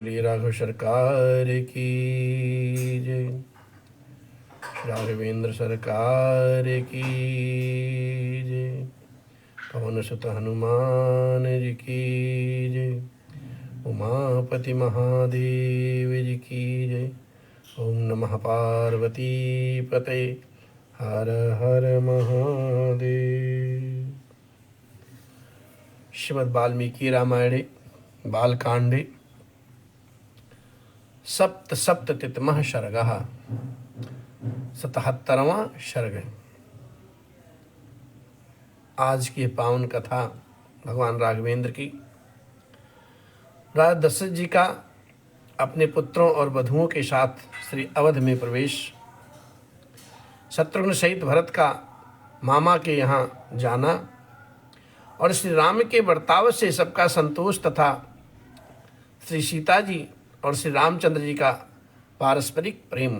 श्री राघव सरकार की जय। राघवेंद्र सरकार की जय। पवन सुत हनुमान जी की जय। उमापति महादेव जी की जय। ओम नमः पार्वती पते हर हर महादेव। श्रीमद् वाल्मीकि रामायणे बालकांडे सप्तसप्ततितमः सर्गः 77वां सर्ग। आज की पावन कथा भगवान राघवेंद्र की। राजा दशरथ जी का अपने पुत्रों और बधुओं के साथ श्री अवध में प्रवेश, शत्रुघ्न सहित भरत का मामा के यहाँ जाना और श्री राम के बर्ताव से सबका संतोष तथा श्री सीता जी और श्री रामचंद्र जी का पारस्परिक प्रेम।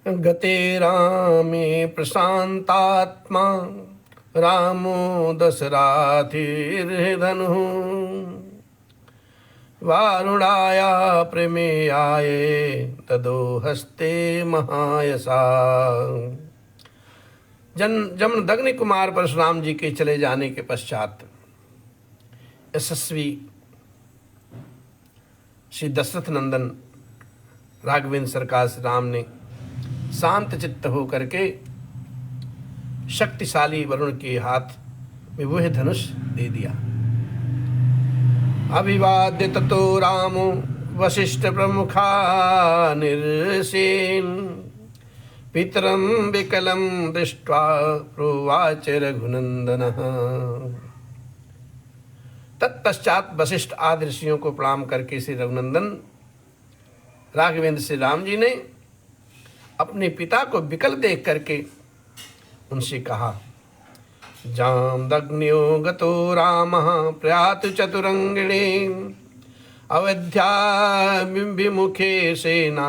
गते रामे प्रशांतात्मा रामो दशराथिर्धनु वारुणाया प्रमेयाय तदो हस्ते महायसा। जमदग्नि कुमार परशुराम जी के चले जाने के पश्चात यशस्वी श्री दशरथ नंदन राघवेंद्र सरकार श्री राम ने शांत चित्त होकर के शक्तिशाली वरुण के हाथ में वह धनुष दे दिया। अभिवाद्य ततो रामो वशिष्ठ प्रमुखा निर्सेन पितरं विकलं दृष्ट्वा प्रोवाच रघुनंदनः। तत्पश्चात वशिष्ठ आदि ऋषियों को प्रणाम करके श्री रघुनंदन राघवेंद्र श्री राम जी ने अपने पिता को विकल देख करके उनसे कहा, जामदग्न्यो गतो रामः प्रयातु चतुरंगिणे अवध्या विमुखे सेना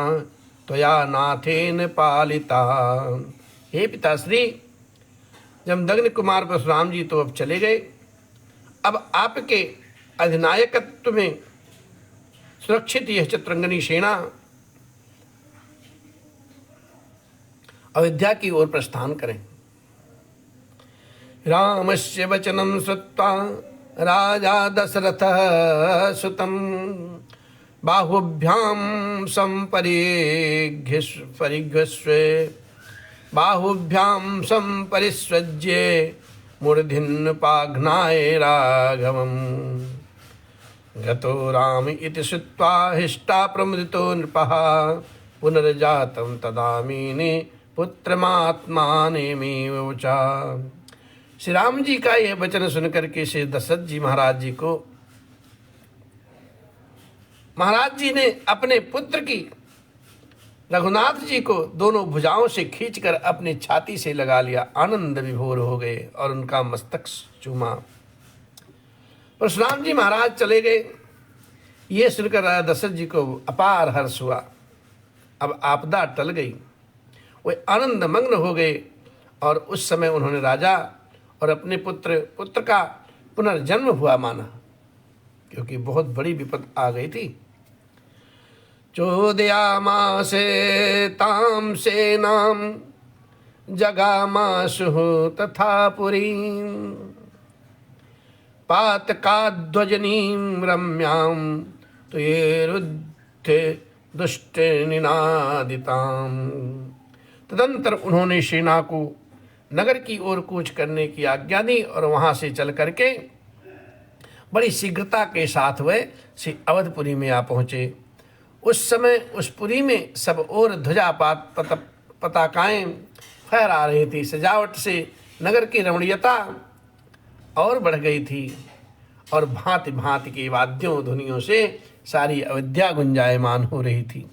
त्वया नाथेन पालिता। हे पिताश्री, जमदग्नि कुमार परशुराम जी तो अब चले गए, अब आपके अधिनायकत्व में सुरक्षित यह चतुरंगिनी सेना अयोध्या की ओर प्रस्थान करें। रामस्य वचनं श्रुत्वा राजा दशरथः सुतं बाहुभ्यां संपरिघ्यस्व बाहुभ्यां संपरिस्वज्य मूर्धिन्पाघ्नाय राघवम्। गतो राम इति श्रुत्वा हृष्टा प्रमुदितो नृपः पुनर्जातं तदामीने पुत्रमात्मानेमेव वचा। श्री राम जी का यह वचन सुनकर के श्री दशरथ जी महाराज जी को महाराज जी ने अपने पुत्र की रघुनाथ जी को दोनों भुजाओं से खींचकर अपनी छाती से लगा लिया। आनंद विभोर हो गए और उनका मस्तक चूमा। परशुराम जी महाराज चले गए। ये सुनकर राजा दशरथ जी को अपार हर्ष हुआ। अब आपदा टल गई, वे आनंद मग्न हो गए और उस समय उन्होंने राजा और अपने पुत्र का पुनर्जन्म हुआ माना, क्योंकि बहुत बड़ी विपद आ गई थी। चोदयामासे तां सेनां जगामाशुः तथा पुरीं पातकाध्वजनीं रम्यां तुयेरुद्धे दुष्टनिनादितां। तदंतर उन्होंने सेना को नगर की ओर कूच करने की आज्ञा दी और वहां से चल करके बड़ी शीघ्रता के साथ वे श्री अवधपुरी में आ पहुँचे। उस समय उस पुरी में सब ओर ध्वजा पताकाएं फहरा रही थी। सजावट से नगर की रमणीयता और बढ़ गई थी और भांति भांति के वाद्यों ध्वनियों से सारी अयोध्या गुंजायमान हो रही थी।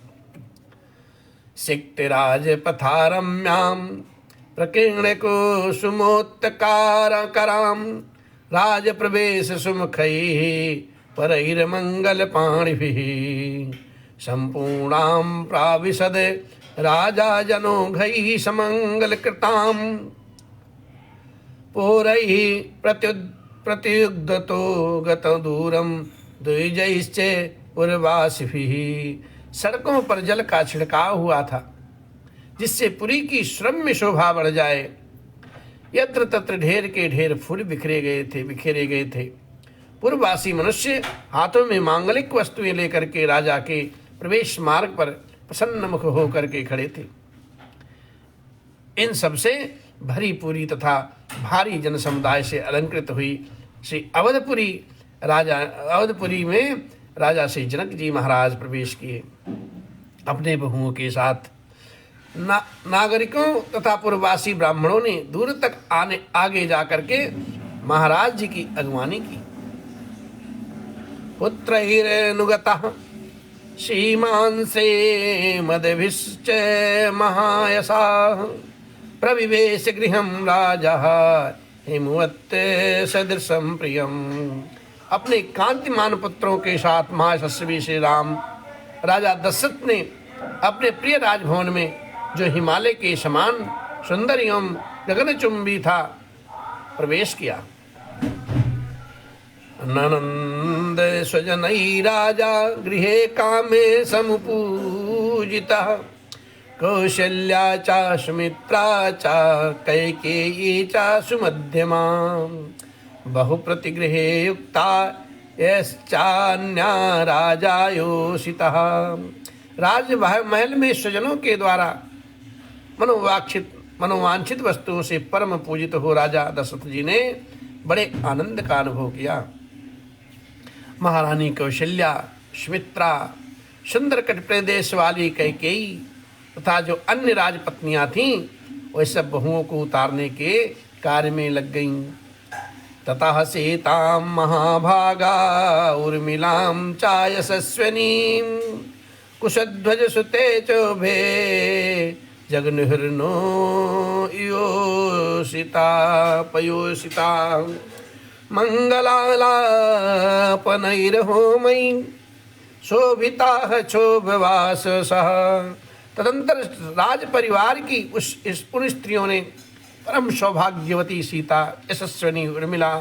सिक्तराज पथारम्याम प्रकीर्ण को सुमोत्तकार कराम राज प्रवेश सुमुखैः परैर्मंगल पाणिभिः संपूर्णां प्राविशद राजा जनोघैः समंगल कृतां पौरैः प्रतियुग्धतो गत दूरम द्विजैश्चे उर्वासिभिः। सड़कों पर जल का छिड़काव हुआ था जिससे पुरी की श्रम्य शोभा बढ़ जाए। यत्र तत्र ढेर के ढेर फूल बिखरे गए थे। पूर्ववासी मनुष्य हाथों में मांगलिक वस्तुएं लेकर के राजा के प्रवेश मार्ग पर प्रसन्न मुख होकर के खड़े थे। इन सबसे भरी पूरी तथा भारी जन समुदाय से अलंकृत हुई श्री अवधपुरी में राजा श्री जनक जी महाराज प्रवेश किए। अपने बहुओं के साथ नागरिकों तथा पूर्ववासी ब्राह्मणों ने दूर तक आगे जाकर के महाराज जी की अगवानी की। पुत्रैरनुगतः सीमांसे मदभिश्च महायसाः प्रविवेश गृहं राजा हिमवत् सदृशं प्रियम्। अपने कांतिमान पुत्रों के साथ महायशस्वी श्री राम राजा दशरथ ने अपने प्रिय राजभवन में, जो हिमालय के समान सुंदर एवं गगनचुंबी था, प्रवेश किया। ननंद स्वजनई राजा गृहे कामे समुपूजितः कौशल्या च सुमित्रा च कैकेयी च सुमध्यमा बहुप्रतिगृहे युक्ता यश्चान्या राजायोषितः। राजमहल में स्वजनों के द्वारा मनोवांछित वस्तुओं से परम पूजित हो राजा दशरथ जी ने बड़े आनंद का अनुभव किया। महारानी कौशल्या, सुमित्रा, सुंदर कट प्रदेश वाली कैकेयी तथा जो अन्य राजपत्नियां थीं, वे सब बहुओं को उतारने के कार्य में लग गईं। ततः सीतां महाभागा उर्मिलां च यशस्विनीं कुशध्वज सुते चोभे जगनुहृनो योषिता पयोषिता मंगलालापनैर्होमयी शोभिताः क्षोभवाससः। तदंतर राज परिवार की उन स्त्रियों ने परम सौभाग्यवती सीता, यशस्विनी उर्मिला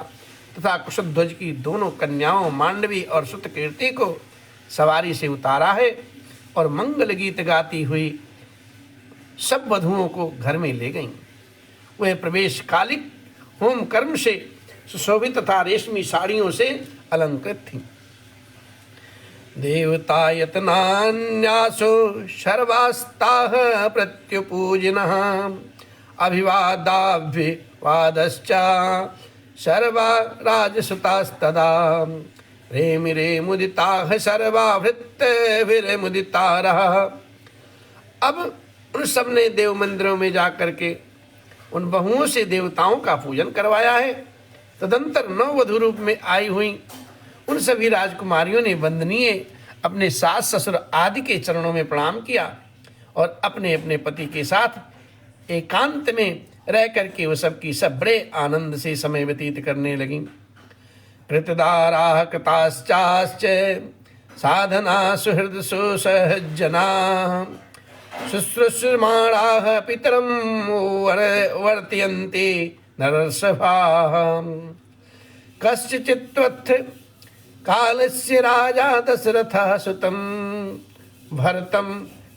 तथा कुशध्वज की दोनों कन्याओं मांडवी और सुतकीर्ति को सवारी से उतारा है और मंगल गीत गाती हुई सब वधुओं को घर में ले गईं। वह प्रवेश कालिक होम कर्म से सुशोभित तथा रेशमी साड़ियों से अलंकृत थीं। देवतायतनान्यासो सर्वास्ताः प्रत्युपूजिनः अभिवादाभिवादश्च सर्वा राजसुतास्तदा रेमिरे मुदिताः सर्वा भृत्यभिर्मुदितारः। अब उन सब ने देव मंदिरों में जाकर के उन बहुओं से देवताओं का पूजन करवाया है। तदंतर नववधु रूप में आई हुई उन सभी राजकुमारियों ने वंदनीय अपने सास ससुर आदि के चरणों में प्रणाम किया और अपने अपने पति के साथ एकांत में रह करके वो सब की सब बड़े आनंद से समय व्यतीत करने लगी। कृतदाराः कृताश्चाश्च साधना सुहृद सुसहज्जनाः शुश्रूषमाणाः पितरं वर्तयन्ति नरसभाः। कस्यचित्त्वथ कालस्य राजा दशरथः सुतं भरतं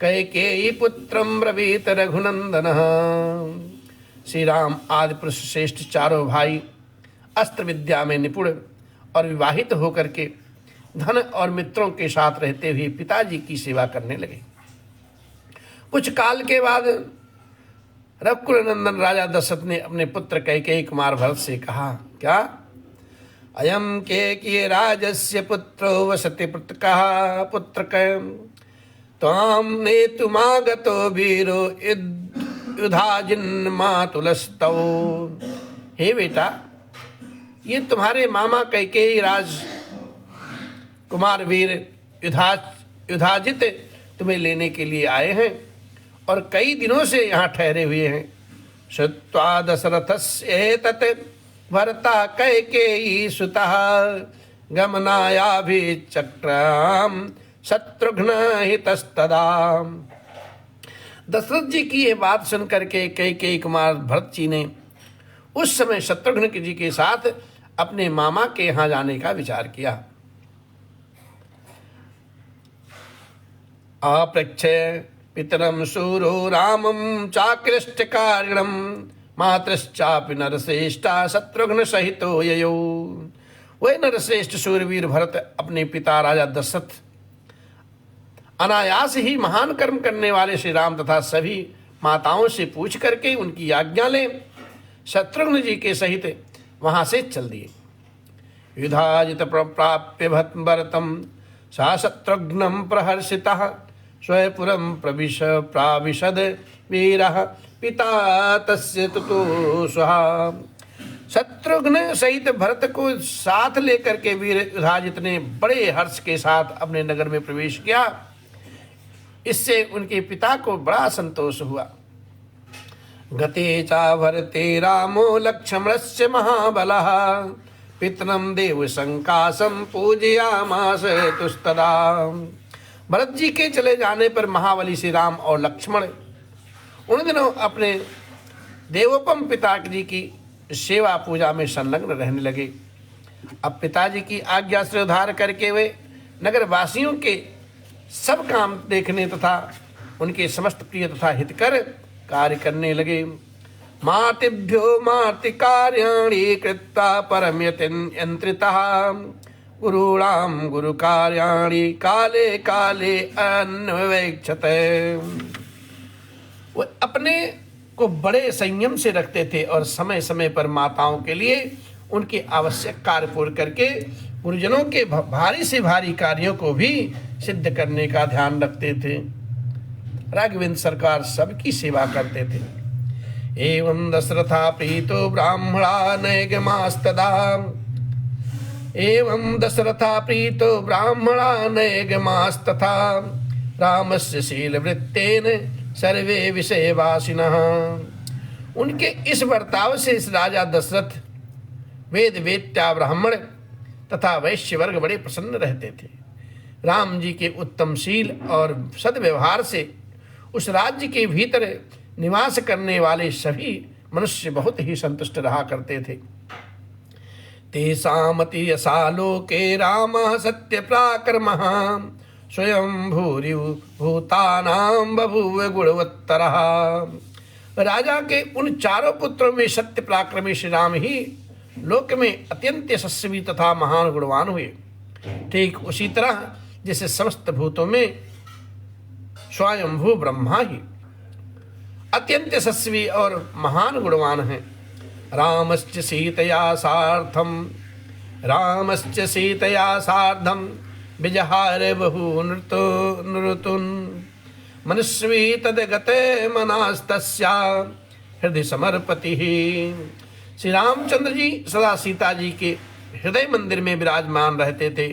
कैकेयी पुत्रं ब्रवीत रघुनंदनः। श्री राम आदि पुरुष श्रेष्ठ चारों भाई अस्त्र विद्या में निपुण और विवाहित होकर के धन और मित्रों के साथ रहते हुए पिताजी की सेवा करने लगे। कुछ काल के बाद रघुकुल नंदन राजा दशरथ ने अपने पुत्र कैकेयी कुमार भरत से कहा, क्या अयम कैकेयी राजस्य पुत्रो वसति पुत्रकः पुत्रकः त्वां नेतुमागतो वीरो युधाजिन्मातुलस्तौ। हे बेटा, ये तुम्हारे मामा कैकेयी राज कुमार वीर युधाजित तुम्हें लेने के लिए आए हैं और कई दिनों से यहाँ ठहरे हुए हैं। श्रुत्वा दशरथस्येतत् भरता कैकेयी सुतः गमनायाभिचक्राम शत्रुघ्न हितस्तदा। दशरथ जी की ये बात सुनकर के कैकेयी कुमार भरत जी ने उस समय शत्रुघ्न जी के साथ अपने मामा के यहाँ जाने का विचार किया। अप्रच्छय पितरम शूरो रामम चाकृष्टकारिणम मातृश्चापि नरश्रेष्ठा शत्रुघ्न सहितो ययो। वह नरश्रेष्ठ शूरवीर भरत अपने पिता राजा दशरथ अनायास ही महान कर्म करने वाले श्री राम तथा सभी माताओं से पूछ करके उनकी आज्ञा ले शत्रुघ्न जी के सहित वहां से चल दिए। युधाजित प्राप्य भरतम सा शत्रुघ्नम प्रहर्षितः स्वयंपुरम प्राविशद वीरः पिता तस्य तुतुषः। शत्रुघ्न सहित भरत को साथ लेकर के वीर युधाजित ने बड़े हर्ष के साथ अपने नगर में प्रवेश किया। इससे उनके पिता को बड़ा संतोष हुआ। गते चा भरते रामो लक्ष्मणस्य महाबलः पितरं देव संकासम पूजयामास तुस्तदा। भरत जी के चले जाने पर महाबली श्री राम और लक्ष्मण उन दिनों अपने देवोपम पिता जी की सेवा पूजा में संलग्न रहने लगे। अब पिताजी की आज्ञा से उद्धार करके वे नगर वासियों के सब काम देखने तथा उनके समस्त प्रिय तथा हितकर कार्य करने लगे। मातिभ्यो माति कार्याणि कृत्वा परम यंत्रितः गुरूणाम गुरु कार्याणि काले काले अन्वेक्षते। वो अपने को बड़े संयम से रखते थे और समय समय पर माताओं के लिए उनके आवश्यक कार्य पूर्ण करके गुरुजनों के भारी से भारी कार्यों को भी सिद्ध करने का ध्यान रखते थे। राघवेंद्र सरकार सबकी सेवा करते थे। एवं दशरथा प्रीतो ब्राह्मणा नैगमास्तदा। एवं दशरथा प्रीतो ब्राह्मणा नैगमास्तथा रामस्य शीलवृत्तेन सर्वे विषयवासिनः। उनके इस बर्ताव से इस राजा दशरथ वेद वेत्या ब्राह्मण तथा वैश्य वर्ग बड़े प्रसन्न रहते थे। राम जी के उत्तम शील और सद्व्यवहार से उस राज्य के भीतर निवास करने वाले सभी मनुष्य बहुत ही संतुष्ट रहा करते थे। तेषामति यशालोके रामः सत्य पराक्रमः स्वयं भूरि भूतानां बभूव गुणवत्तरः। राजा के उन चारों पुत्रों में सत्य पराक्रमी श्री राम ही लोक में अत्यंत यशस्वी तथा महान गुणवान हुए। ठीक उसी तरह जैसे समस्त भूतों में स्वयंभू ब्रह्मा ही अत्यंत यशस्वी और महान गुणवान है। रामश्च सीतया सार्धम विजहार बहु नृतुन मनुष्वी तदगते मनास्तस्या हृदय समर्पति। श्री रामचंद्र जी सदा सीता जी के हृदय मंदिर में विराजमान रहते थे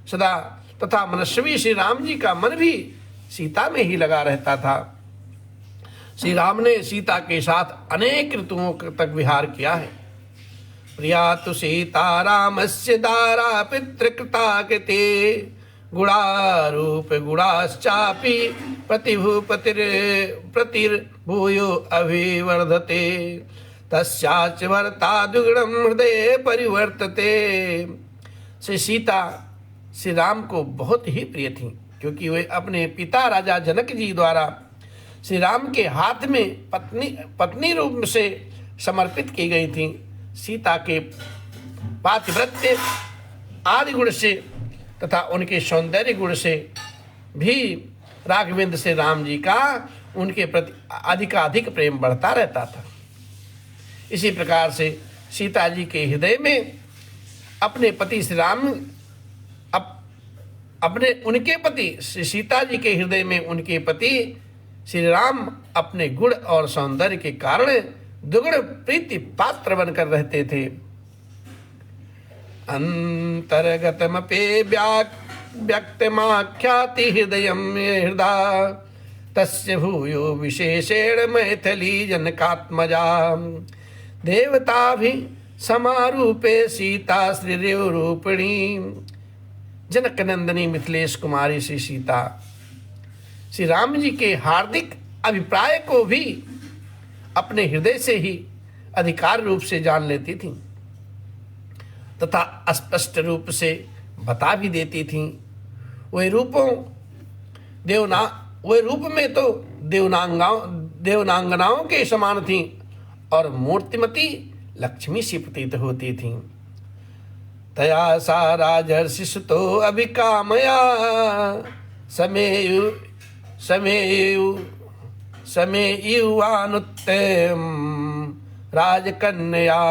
सदा, तथा मनस्वी श्री राम जी का मन भी सीता में ही लगा रहता था। श्री राम ने सीता के साथ अनेक ऋतुओं तक विहार किया है। प्रिया तु सीता रामस्य दारा पितृकृता कृते गुणारूप गुणाश्चापि प्रतिर्भूयो अभिवर्धते तस्याच वर्ता दुगुणं हृदय परिवर्तते। श्री सीता श्री राम को बहुत ही प्रिय थी, क्योंकि वे अपने पिता राजा जनक जी द्वारा श्री राम के हाथ में पत्नी रूप से समर्पित की गई थी। सीता के पातिव्रत्य आदि गुण से तथा उनके सौंदर्य गुण से भी राघवेंद्र से राम जी का उनके प्रति अधिकाधिक प्रेम बढ़ता रहता था। इसी प्रकार से सीता जी के हृदय में अपने पति श्री राम उनके पति श्री सीता जी के हृदय में उनके पति श्री राम अपने गुण और सौंदर्य के कारण दुगुण प्रीति पात्र बनकर रहते थे। अंतर्गतमपि व्यक्तमाख्याति हृदा तस्य भूयो विशेषेण मैथिली जनकात्मजा देवता भी समारूपे सीता श्रीरेव रूपिणी। जनक नंदिनी मिथिलेश कुमारी श्री सीता श्री राम जी के हार्दिक अभिप्राय को भी अपने हृदय से ही अधिकार रूप से जान लेती थी। तथा स्पष्ट रूप से बता भी देती थीं। वे रूप में तो देवनांगनाओं के समान थीं और मूर्तिमती लक्ष्मी सी प्रतीत होती थीं। तया सा राजर्षि सुतो अभिकामया समेयुवानुत्तम राजकन्या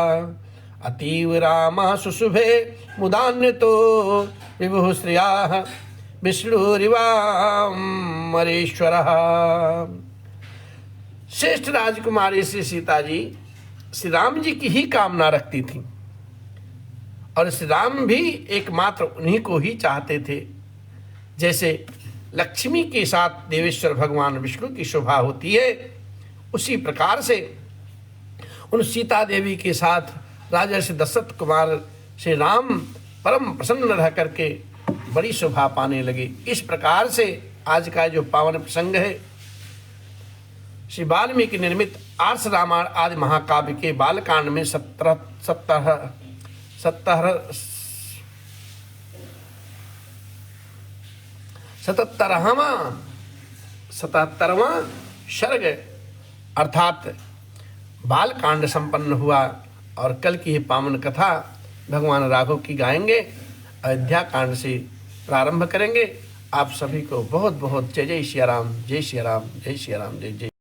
अतीव रामः सुशुभे मुदान्वितो विभुः श्रियाः विष्णुरिवामरेश्वरः। श्रेष्ठ राजकुमारी श्री सीता जी श्री राम जी की ही कामना रखती थीं और श्री राम भी एकमात्र उन्हीं को ही चाहते थे। जैसे लक्ष्मी के साथ देवेश्वर भगवान विष्णु की शोभा होती है, उसी प्रकार से उन सीता देवी के साथ राजर्षि दशरथ कुमार श्री राम परम प्रसन्न रह करके बड़ी शोभा पाने लगे। इस प्रकार से आज का जो पावन प्रसंग है, श्री वाल्मीकि निर्मित आर्ष रामायण आदि महाकाव्य के बालकांड में 77वां सर्ग अर्थात बालकांड संपन्न हुआ। और कल की पावन कथा भगवान राघव की गाएंगे, अयोध्या कांड से प्रारंभ करेंगे। आप सभी को बहुत बहुत जय जय सिया राम, जय सिया राम, जय सिया राम, जय जय।